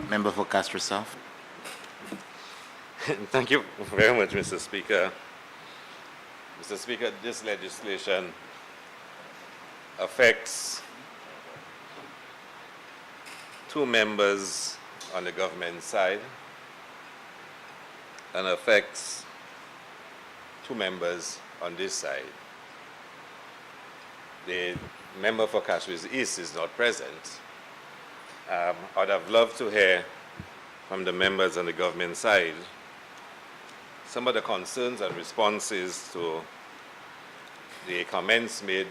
Member for Castries South. Thank you very much, Mr. Speaker. Mr. Speaker, this legislation affects two members on the government side and affects two members on this side. The member for Castries East is not present. I would have loved to hear from the members on the government side some of the concerns and responses to the comments made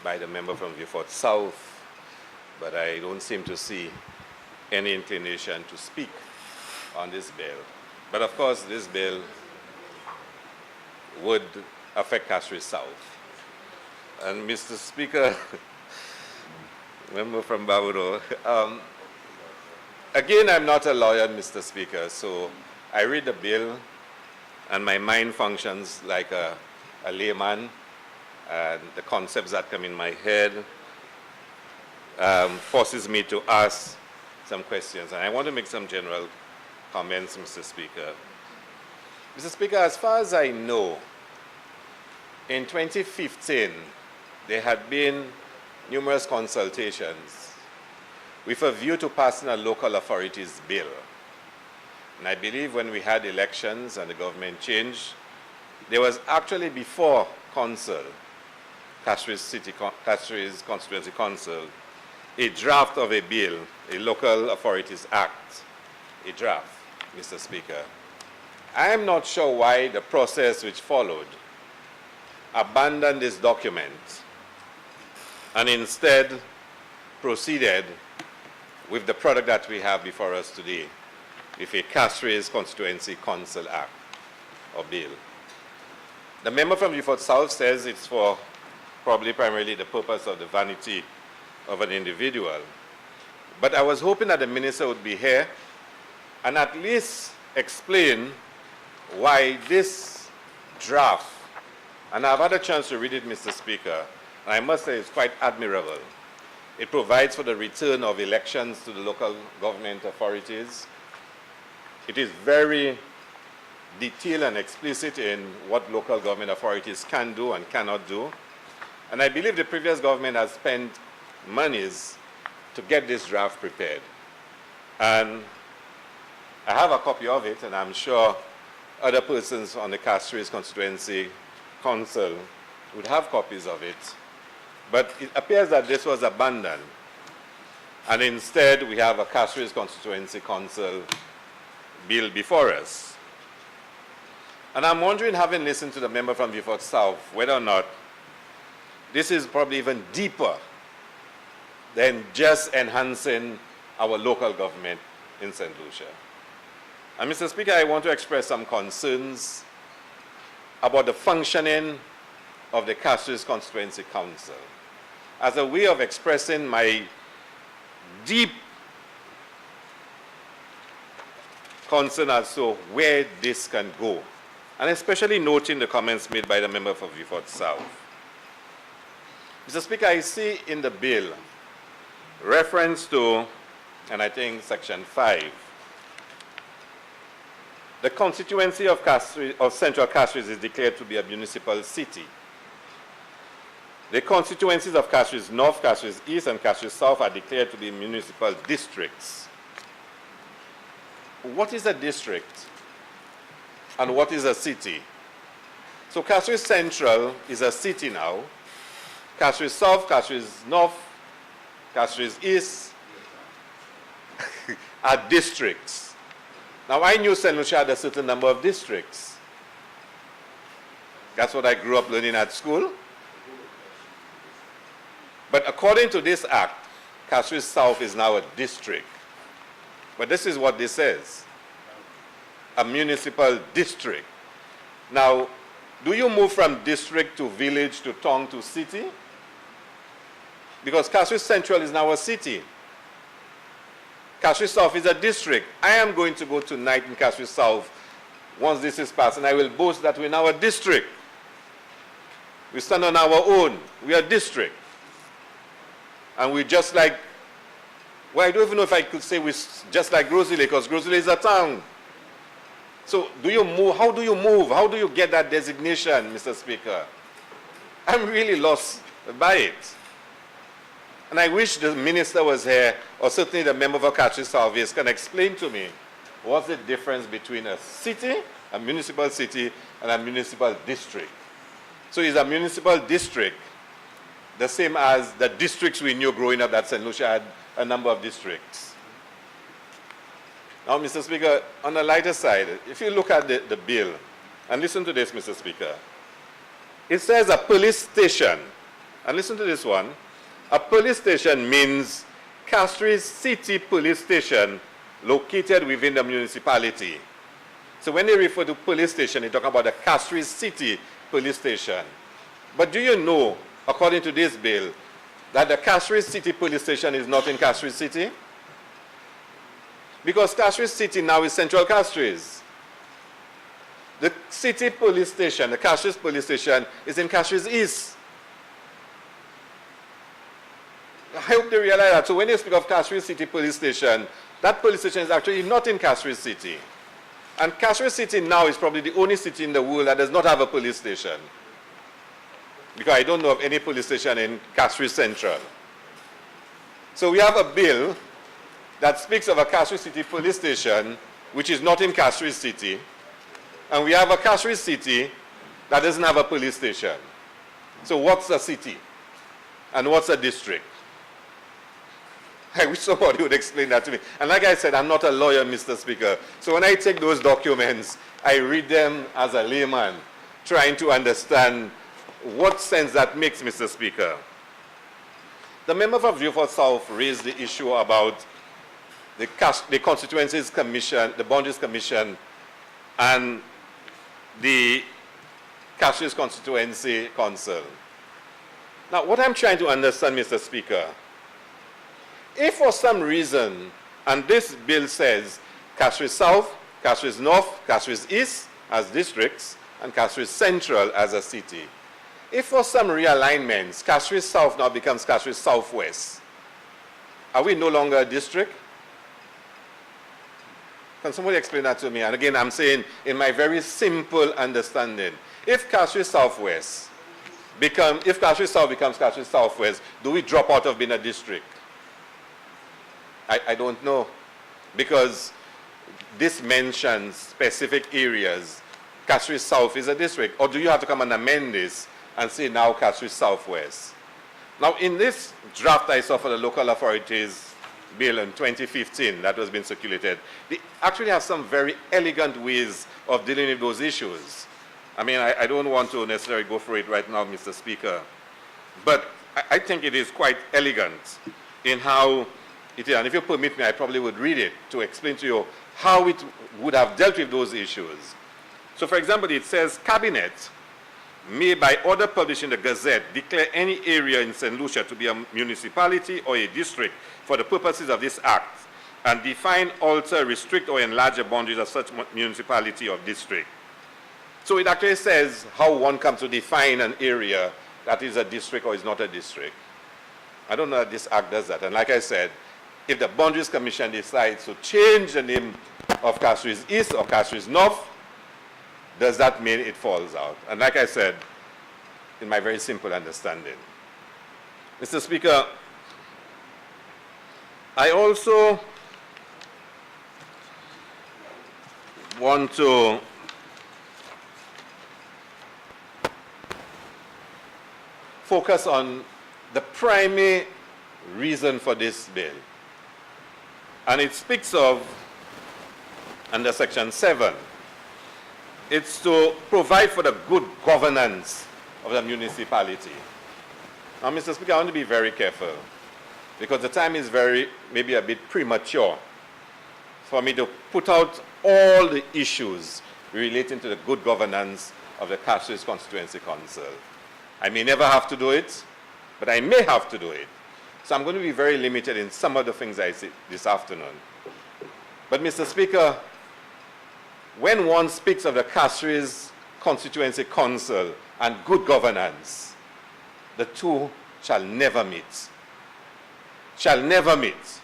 by the member from Beaufort South, but I don't seem to see any inclination to speak on this bill. But of course, this bill would affect Castries South. And Mr. Speaker, member from Babudo, again, I'm not a lawyer, Mr. Speaker, so I read the bill and my mind functions like a layman, and the concepts that come in my head forces me to ask some questions. And I want to make some general comments, Mr. Speaker. Mr. Speaker, as far as I know, in 2015, there had been numerous consultations with a view to passing a local authorities bill. And I believe when we had elections and the government changed, there was actually before Council, Castries Constituency Council, a draft of a bill, a Local Authorities Act, a draft, Mr. Speaker. I am not sure why the process which followed abandoned this document and instead proceeded with the product that we have before us today, with a Castries Constituency Council Act or bill. The member from Beaufort South says it's for probably primarily the purpose of the vanity of an individual. But I was hoping that the minister would be here and at least explain why this draft, and I've had a chance to read it, Mr. Speaker, and I must say it's quite admirable. It provides for the return of elections to the local government authorities. It is very detailed and explicit in what local government authorities can do and cannot do. And I believe the previous government has spent monies to get this draft prepared. And I have a copy of it, and I'm sure other persons on the Castries Constituency Council would have copies of it. But it appears that this was abandoned. And instead, we have a Castries Constituency Council bill before us. And I'm wondering, having listened to the member from Beaufort South, whether or not this is probably even deeper than just enhancing our local government in St. Lucia. And Mr. Speaker, I want to express some concerns about the functioning of the Castries Constituency Council as a way of expressing my deep concern as to where this can go, and especially noting the comments made by the member for Beaufort South. Mr. Speaker, I see in the bill reference to, and I think Section 5, the constituency of Central Castries is declared to be a municipal city. The constituencies of Castries North, Castries East, and Castries South are declared to be municipal districts. What is a district and what is a city? So Castries Central is a city now. Castries South, Castries North, Castries East are districts. Now I knew St. Lucia had a certain number of districts. That's what I grew up learning at school. But according to this act, Castries South is now a district. But this is what this says, a municipal district. Now, do you move from district to village to town to city? Because Castries Central is now a city. Castries South is a district. I am going to go tonight in Castries South once this is passed, and I will boast that we're now a district. We stand on our own. We are a district. And we just like Well, I don't even know if I could say we're just like Grosley, because Grosley is a town. So do you move? How do you move? How do you get that designation, Mr. Speaker? I'm really lost by it. And I wish the minister was here, or certainly the member for Castries South can explain to me what's the difference between a city, a municipal city, and a municipal district. So is a municipal district the same as the districts we knew growing up that St. Lucia had a number of districts? Now, Mr. Speaker, on the lighter side, if you look at the bill, and listen to this, Mr. Speaker, it says a police station, and listen to this one, a police station means Castries City Police Station located within the municipality. So when they refer to police station, they talk about the Castries City Police Station. But do you know, according to this bill, that the Castries City Police Station is not in Castries City? Because Castries City now is Central Castries. The city police station, the Castries Police Station, is in Castries East. I hope they realize that. So when they speak of Castries City Police Station, that police station is actually not in Castries City. And Castries City now is probably the only city in the world that does not have a police station. Because I don't know of any police station in Castries Central. So we have a bill that speaks of a Castries City Police Station, which is not in Castries City. And we have a Castries City that doesn't have a police station. So what's a city? And what's a district? I wish somebody would explain that to me. And like I said, I'm not a lawyer, Mr. Speaker. So when I take those documents, I read them as a layman, trying to understand what sense that makes, Mr. Speaker. The member for Vieux-Fort South raised the issue about the Constituencies Commission, the Boundaries Commission, and the Castries Constituency Council. Now, what I'm trying to understand, Mr. Speaker, if for some reason, and this bill says Castries South, Castries North, Castries East as districts, and Castries Central as a city, if for some realignments, Castries South now becomes Castries Southwest, are we no longer a district? Can somebody explain that to me? And again, I'm saying in my very simple understanding, if Castries Southwest if Castries South becomes Castries Southwest, do we drop out of being a district? I don't know, because this mentions specific areas. Castries South is a district, or do you have to come and amend this and say now Castries Southwest? Now, in this draft I saw for the local authorities bill in 2015 that was being circulated, they actually have some very elegant ways of dealing with those issues. I mean, I don't want to necessarily go through it right now, Mr. Speaker, but I think it is quite elegant in how it is. And if you permit me, I probably would read it to explain to you how it would have dealt with those issues. So, for example, it says, Cabinet may, by order published in the Gazette, declare any area in St. Lucia to be a municipality or a district for the purposes of this Act, and define, alter, restrict, or enlarge the boundaries of such municipality or district. So it actually says how one comes to define an area that is a district or is not a district. I don't know that this Act does that. And like I said, if the Boundaries Commission decides to change the name of Castries East or Castries North, does that mean it falls out? And like I said, in my very simple understanding. Mr. Speaker, I also want to focus on the primary reason for this bill. And it speaks of, under Section 7, it's to provide for the good governance of the municipality. Now, Mr. Speaker, I want to be very careful, because the time is maybe a bit premature for me to put out all the issues relating to the good governance of the Castries Constituency Council. I may never have to do it, but I may have to do it. So I'm going to be very limited in some of the things I say this afternoon. But, Mr. Speaker, when one speaks of the Castries Constituency Council and good governance, the two shall never meet. Shall never meet.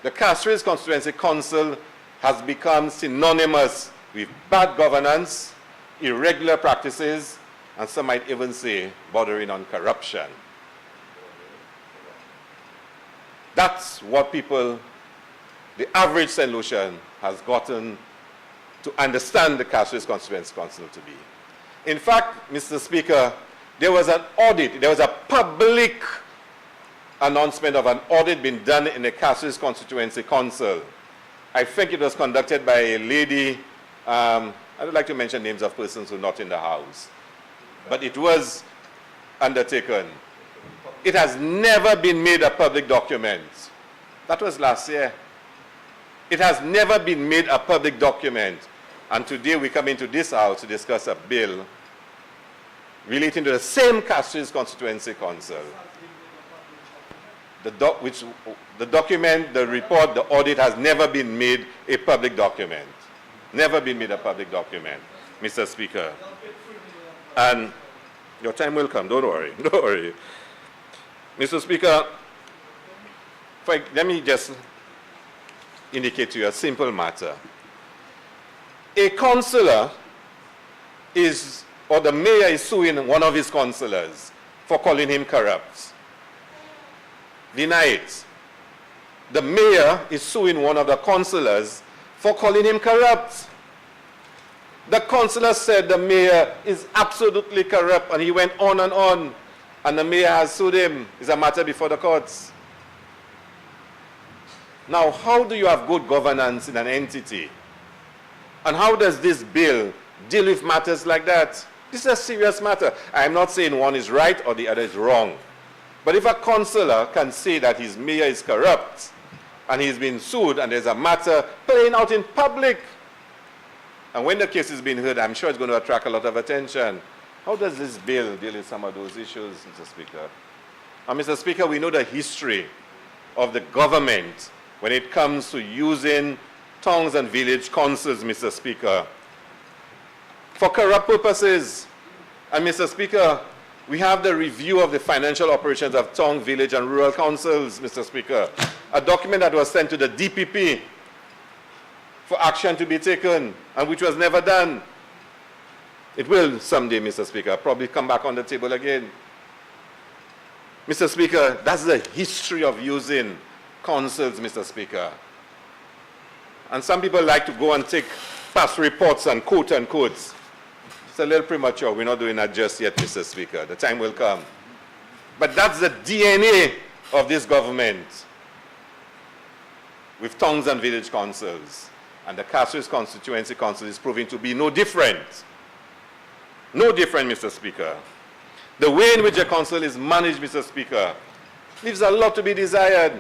The Castries Constituency Council has become synonymous with bad governance, irregular practices, and some might even say bordering on corruption. That's what people, the average St. Lucian, has gotten to understand the Castries Constituency Council to be. In fact, Mr. Speaker, there was an audit, there was a public announcement of an audit being done in the Castries Constituency Council. I think it was conducted by a lady, I would like to mention names of persons who are not in the House, but it was undertaken. It has never been made a public document. That was last year. It has never been made a public document. And today we come into this House to discuss a bill relating to the same Castries Constituency Council. The document, the report, the audit has never been made a public document. Never been made a public document, Mr. Speaker. And your time will come, don't worry, don't worry. Mr. Speaker, let me just indicate to you a simple matter. A councillor is, or the mayor is suing one of his councillors for calling him corrupt. Deny it. The mayor is suing one of the councillors for calling him corrupt. The councillor said the mayor is absolutely corrupt, and he went on, and the mayor has sued him. It's a matter before the courts. Now, how do you have good governance in an entity? And how does this bill deal with matters like that? This is a serious matter. I'm not saying one is right or the other is wrong. But if a councillor can say that his mayor is corrupt and he's been sued and there's a matter playing out in public, and when the case is being heard, I'm sure it's going to attract a lot of attention. How does this bill deal with some of those issues, Mr. Speaker? And Mr. Speaker, we know the history of the government when it comes to using towns and village councils, Mr. Speaker, for corrupt purposes. And Mr. Speaker, we have the review of the financial operations of town, village, and rural councils, Mr. Speaker, a document that was sent to the DPP for action to be taken, and which was never done. It will someday, Mr. Speaker, probably come back on the table again. Mr. Speaker, that's the history of using councils, Mr. Speaker. And some people like to go and take past reports and quote unquotes. It's a little premature. We're not doing that just yet, Mr. Speaker. The time will come. But that's the DNA of this government with towns and village councils. And the Castries Constituency Council is proving to be no different. No different, Mr. Speaker. The way in which the council is managed, Mr. Speaker, leaves a lot to be desired.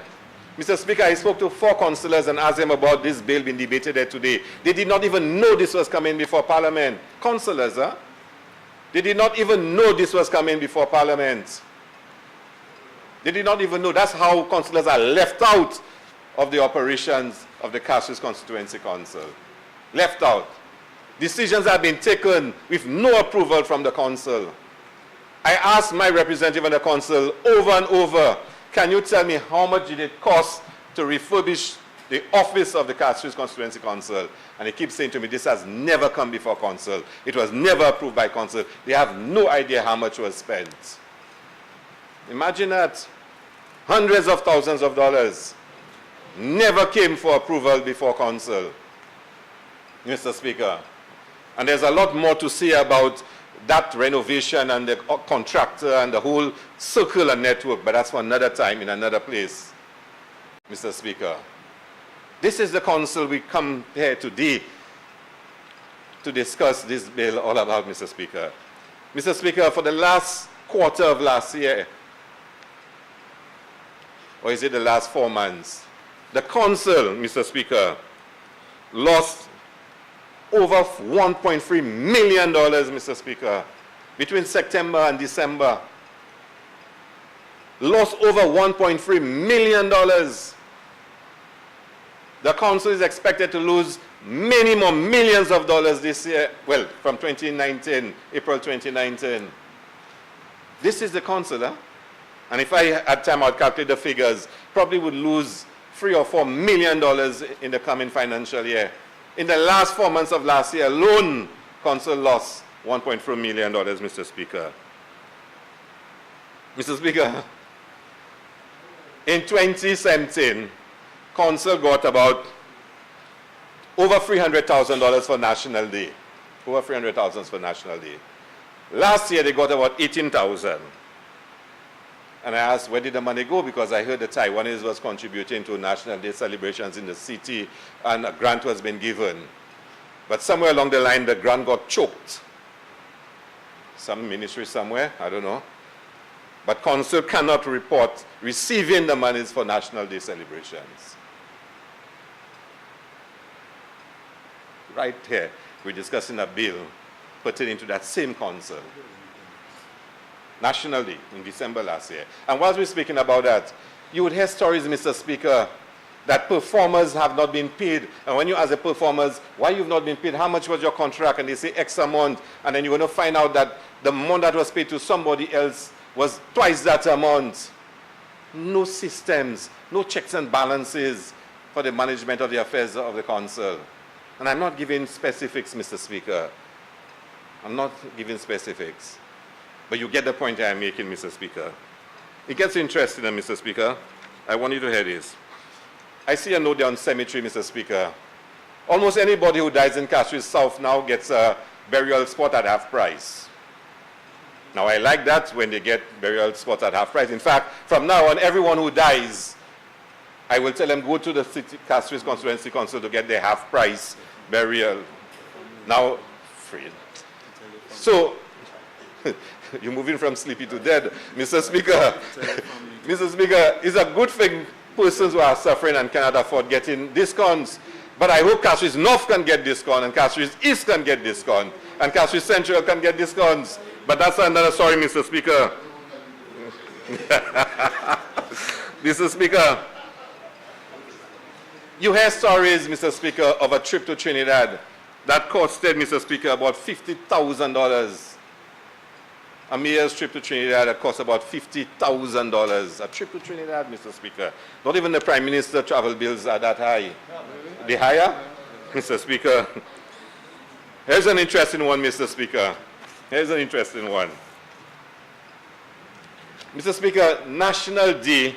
Mr. Speaker, I spoke to 4 councillors and asked them about this bill being debated here today. They did not even know this was coming before Parliament. Councillors, huh? They did not even know this was coming before Parliament. They did not even know. That's how councillors are left out of the operations of the Castries Constituency Council. Left out. Decisions have been taken with no approval from the council. I asked my representative on the council over and over, can you tell me how much did it cost to refurbish the office of the Castries Constituency Council? And he keeps saying to me, this has never come before council. It was never approved by council. They have no idea how much was spent. Imagine that. Hundreds of thousands of dollars never came for approval before council, Mr. Speaker. And there's a lot more to say about that renovation and the contractor and the whole circular network, but that's for another time in another place, Mr. Speaker. This is the council we come here today to discuss this bill all about, Mr. Speaker. Mr. Speaker, for the last quarter of last year, or is it the last 4 months, the council, Mr. Speaker, lost over $1.3 million, Mr. Speaker, between September and December. Lost over $1.3 million. The council is expected to lose many more millions of dollars this year, well, from 2019, April 2019. This is the council, huh? And if I had time, I'd calculate the figures. Probably would lose $3 or $4 million in the coming financial year. In the last 4 months of last year alone, council lost $1.4 million, Mr. Speaker. Mr. Speaker, in 2017, council got about over $300,000 for National Day. Over $300,000 for National Day. Last year, they got about $18,000. And I asked, where did the money go? Because I heard the Taiwanese was contributing to National Day celebrations in the city, and a grant was being given. But somewhere along the line, the grant got choked. Some ministry somewhere, I don't know. But council cannot report receiving the monies for National Day celebrations. Right here, we're discussing a bill pertaining to that same council. National Day in December last year. And whilst we're speaking about that, you would hear stories, Mr. Speaker, that performers have not been paid. And when you ask the performers, why you've not been paid, how much was your contract? And they say X amount. And then you're going to find out that the amount that was paid to somebody else was twice that amount. No systems, no checks and balances for the management of the affairs of the council. And I'm not giving specifics, Mr. Speaker. I'm not giving specifics. But you get the point I'm making, Mr. Speaker. It gets interesting, Mr. Speaker. I want you to hear this. I see a note there on cemetery, Mr. Speaker. Almost anybody who dies in Castries South now gets a burial spot at half price. Now, I like that when they get burial spots at half price. In fact, from now on, everyone who dies, I will tell them, go to the city, Castries Constituency Council to get their half price burial. Now, free. So, you're moving from sleepy to dead, Mr. Speaker. Mr. Speaker, it's a good thing persons who are suffering and cannot afford getting discounts. But I hope Castries North can get discount, and Castries East can get discount, and Castries Central can get discounts. But that's another story, Mr. Speaker. Mr. Speaker, you hear stories, Mr. Speaker, of a trip to Trinidad that costed, Mr. Speaker, about $50,000. A mayor's trip to Trinidad that cost about $50,000. A trip to Trinidad, Mr. Speaker. Not even the Prime Minister travel bills are that high. They higher? Mr. Speaker. Here's an interesting one, Mr. Speaker. Here's an interesting one. Mr. Speaker, National Day,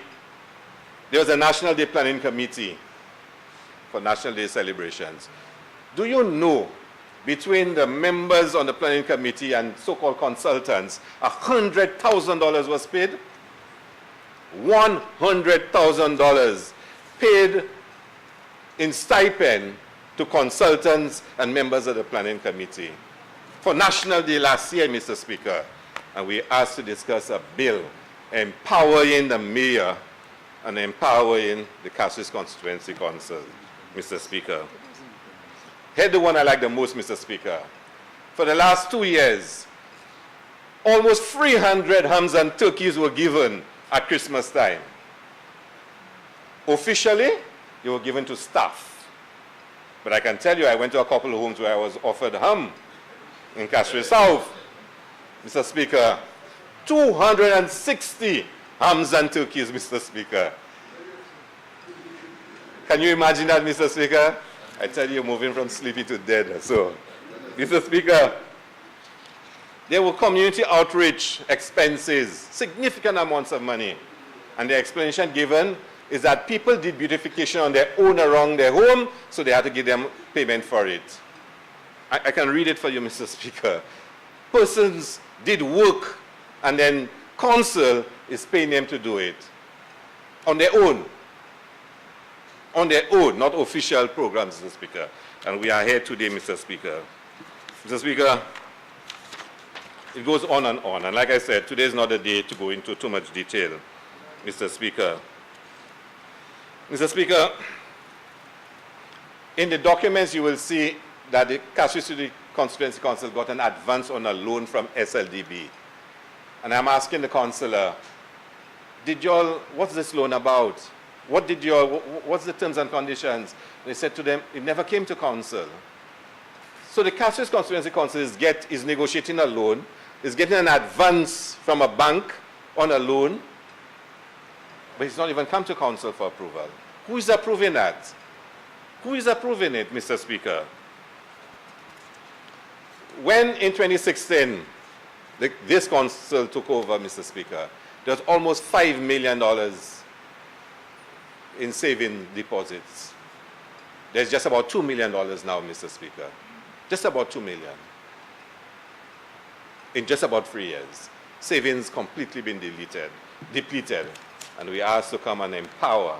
there was a National Day Planning Committee for National Day celebrations. Do you know, between the members on the planning committee and so-called consultants, $100,000 was paid? $100,000 paid in stipend to consultants and members of the planning committee for National Day last year, Mr. Speaker. And we asked to discuss a bill empowering the mayor and empowering the Castries Constituency Council, Mr. Speaker. Here's the one I like the most, Mr. Speaker. For the last 2 years, almost 300 hams and turkeys were given at Christmas time. Officially, they were given to staff. But I can tell you, I went to a couple of homes where I was offered ham in Castries South. Mr. Speaker, 260 hams and turkeys, Mr. Speaker. Can you imagine that, Mr. Speaker? I tell you, moving from sleepy to dead. So, Mr. Speaker, there were community outreach expenses, significant amounts of money. And the explanation given is that people did beautification on their own around their home, so they had to give them payment for it. I can read it for you, Mr. Speaker. Persons did work, and then council is paying them to do it on their own. On their own, not official programs, Mr. Speaker. And we are here today, Mr. Speaker. Mr. Speaker, it goes on and on. And like I said, today is not the day to go into too much detail, Mr. Speaker. Mr. Speaker, in the documents you will see that the Castries City Constituency Council got an advance on a loan from SLDB. And I'm asking the councillor, what's this loan about? What's the terms and conditions? They said to them, it never came to council. So the Castries Constituency Council is negotiating a loan, is getting an advance from a bank on a loan, but it's not even come to council for approval. Who is approving that? Who is approving it, Mr. Speaker? When in 2016, this council took over, Mr. Speaker, there was almost $5 million in saving deposits. There's just about $2 million now, Mr. Speaker. Just about $2 million. In just about 3 years. Savings completely been depleted. And we are asked to come and empower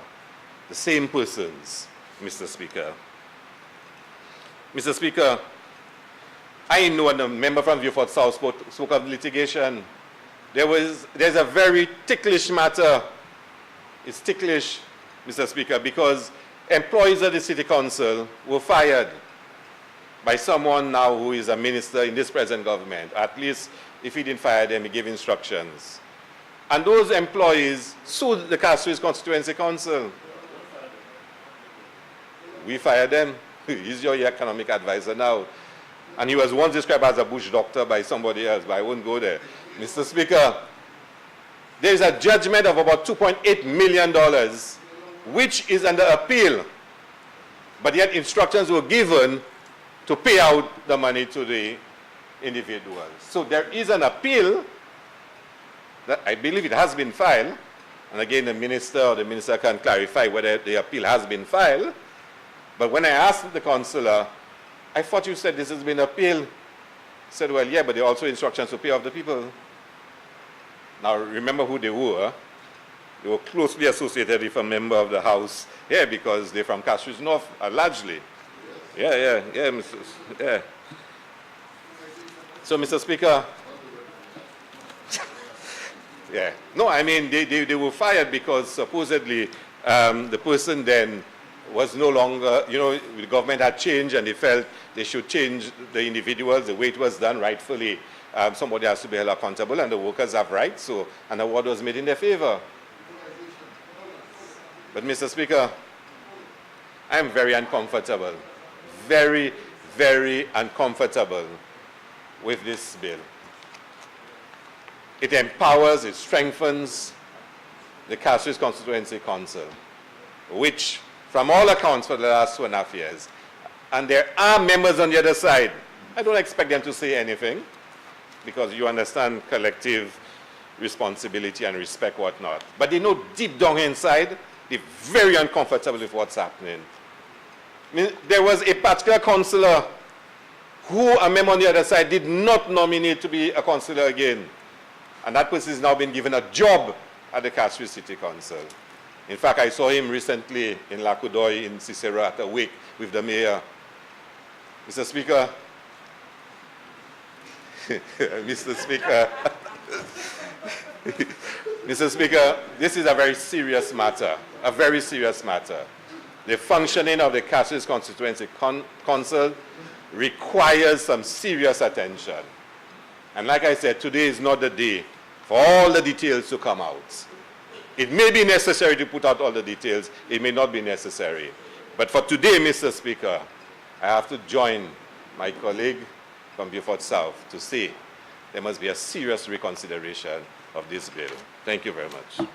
the same persons, Mr. Speaker. Mr. Speaker, I know when a member from Viewfort South spoke of litigation, there's a very ticklish matter. It's ticklish, Mr. Speaker, because employees of the City Council were fired by someone now who is a minister in this present government. At least if he didn't fire them, he gave instructions. And those employees sued the Castries Constituency Council. We fired them. He's your economic advisor now. And he was once described as a bush doctor by somebody else, but I won't go there. Mr. Speaker, there is a judgment of about $2.8 million, which is under appeal. But yet instructions were given to pay out the money to the individuals. So there is an appeal that I believe it has been filed. And again, the minister can clarify whether the appeal has been filed. But when I asked the councillor, I thought you said this has been appealed. He said, well, yeah, but there are also instructions to pay off the people. Now, remember who they were. They were closely associated with a member of the House here because they're from Castries North, largely. Yeah, yeah. So, Mr. Speaker, yeah. No, I mean, they were fired because supposedly the person then was no longer, you know, the government had changed and they felt they should change the individuals, the way it was done rightfully. Somebody has to be held accountable and the workers have rights, so an award was made in their favor. But Mr. Speaker, I am very uncomfortable, very, very uncomfortable with this bill. It empowers, it strengthens the Castries Constituency Council, which from all accounts for the last 2.5 years, and there are members on the other side. I don't expect them to say anything because you understand collective responsibility and respect whatnot. But they know deep down inside, they're very uncomfortable with what's happening. I mean, there was a particular councillor who a member on the other side did not nominate to be a councillor again. And that person has now been given a job at the Castries City Council. In fact, I saw him recently in Lakudoy in Cicero at a wake with the mayor. Mr. Speaker, Mr. Speaker, Mr. Speaker, this is a very serious matter, a very serious matter. The functioning of the Castries Constituency Council requires some serious attention. And like I said, today is not the day for all the details to come out. It may be necessary to put out all the details. It may not be necessary. But for today, Mr. Speaker, I have to join my colleague from Beaufort South to say there must be a serious reconsideration of this bill. Thank you very much.